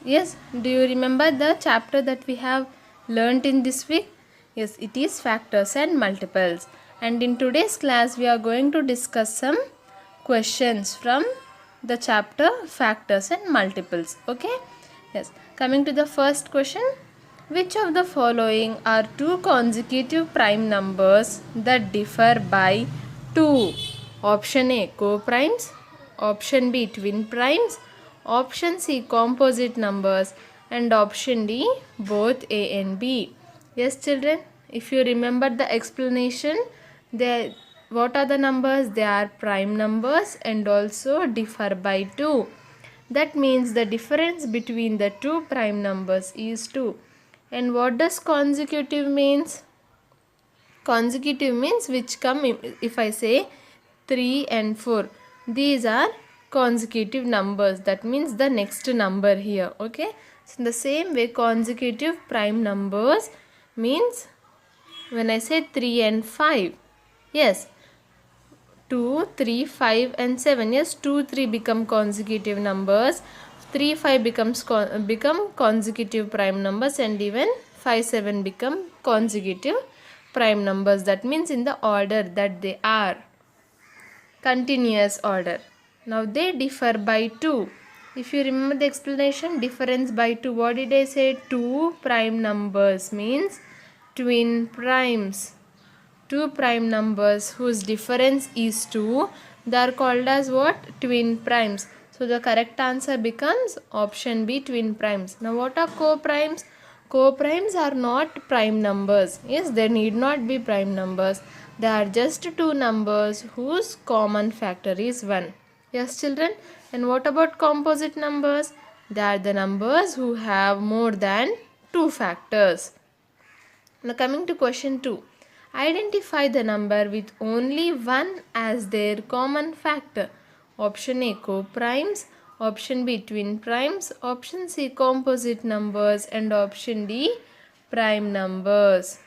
Yes, do you remember the chapter that we have learnt in this week? Yes, it is factors and multiples. And in today's class, we are going to discuss some questions from the chapter factors and multiples. Okay? Yes, coming to the first question. Which of the following are two consecutive prime numbers that differ by 2? Option A, co-primes. Option B, twin primes. Option C, composite numbers. And option D, both A and B. Yes, children, if you remember the explanation, what are the numbers? They are prime numbers and also differ by 2. That means the difference between the two prime numbers is 2. And what does consecutive means? Consecutive means which come, if I say 3 and 4. These are consecutive numbers. That means the next number here. Okay. So in the same way, consecutive prime numbers means when I say 3 and 5. Yes. 2, 3, 5 and 7. Yes, 2, 3 become consecutive numbers. 3, 5 become consecutive prime numbers, and even 5, 7 become consecutive prime numbers. That means in the order that they are. Continuous order. Now they differ by 2. If you remember the explanation, difference by 2. What did I say? 2 prime numbers means twin primes. 2 prime numbers whose difference is 2, they are called as what? Twin primes. So the correct answer becomes option B, twin primes. Now what are co-primes? Co-primes are not prime numbers. Yes, they need not be prime numbers. They are just two numbers whose common factor is 1. Yes, children. And what about composite numbers? They are the numbers who have more than 2 factors. Now coming to question 2. Identify the number with only 1 as their common factor. Option A, co-primes. Option B, twin primes. Option C, composite numbers. And option D, prime numbers.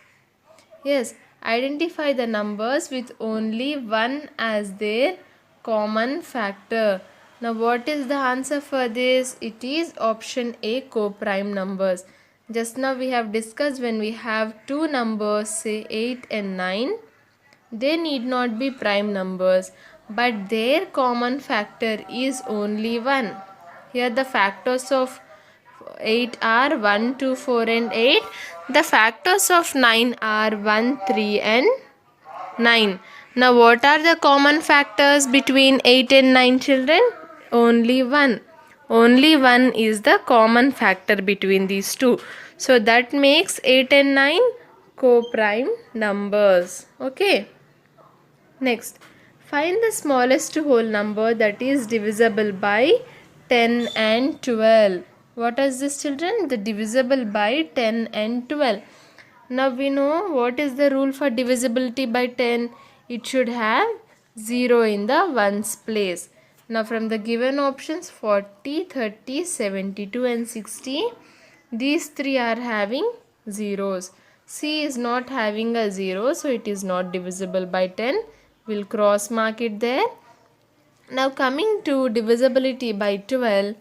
Yes, identify the numbers with only 1 as their common factor. Now what is the answer for this? It is option A, co-prime numbers. Just now we have discussed when we have two numbers, say 8 and 9, they need not be prime numbers, but their common factor is only 1. Here the factors of 8 are 1, 2, 4 and 8. The factors of 9 are 1, 3 and 9. Now what are the common factors between 8 and 9, children? Only 1. Only 1 is the common factor between these two. So that makes 8 and 9 co-prime numbers. Okay. Next, find the smallest whole number that is divisible by 10 and 12. What is this, children? The divisible by 10 and 12. Now we know what is the rule for divisibility by 10. It should have 0 in the ones place. Now from the given options 40, 30, 72 and 60, these three are having zeros. C is not having a 0, so it is not divisible by 10. We'll cross mark it there. Now coming to divisibility by 12,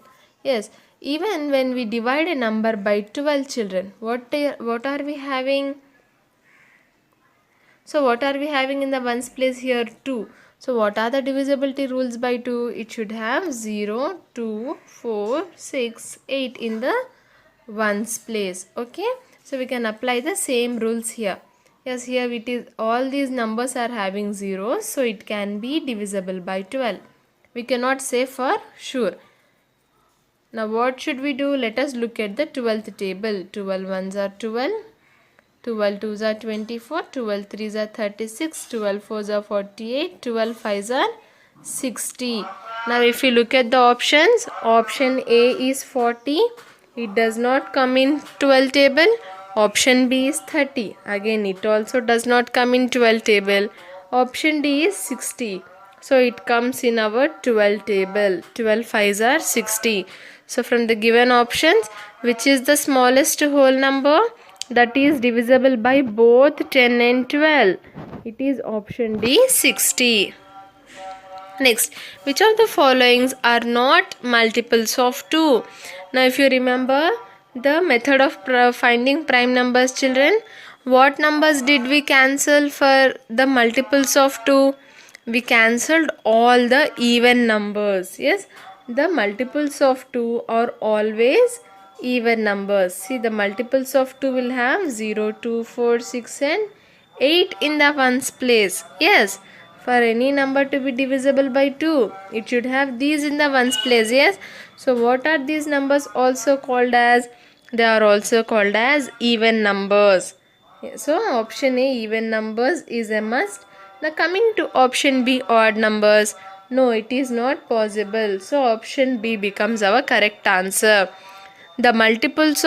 yes, even when we divide a number by 12, children, what are we having? So what are we having in the ones place here? 2. So what are the divisibility rules by 2? It should have 0, 2, 4, 6, 8 in the ones place. Okay. So we can apply the same rules here. Yes, here it is, all these numbers are having zeros, so it can be divisible by 12. We cannot say for sure. Now what should we do? Let us look at the 12th table. 12 ones are 12. 12 twos are 24, 12 threes are 36, 12 fours are 48, 12 fives are 60. Now if you look at the options, option A is 40. It does not come in 12 table. Option B is 30. Again it also does not come in 12 table. Option D is 60. So it comes in our 12 table. 12 fives are 60. So from the given options, which is the smallest whole number that is divisible by both 10 and 12? It is option D, 60. Next, which of the followings are not multiples of 2? Now, if you remember the method of finding prime numbers, children, what numbers did we cancel for the multiples of 2? We cancelled all the even numbers. Yes, the multiples of 2 are always even numbers. See, the multiples of 2 will have 0, 2, 4, 6 and 8 in the ones place. Yes, for any number to be divisible by 2, it should have these in the ones place. Yes, so what are these numbers also called as? They are also called as even numbers. So option A, even numbers, is a must. Now coming to option B, odd numbers, no, it is not possible. So option B becomes our correct answer. The multiples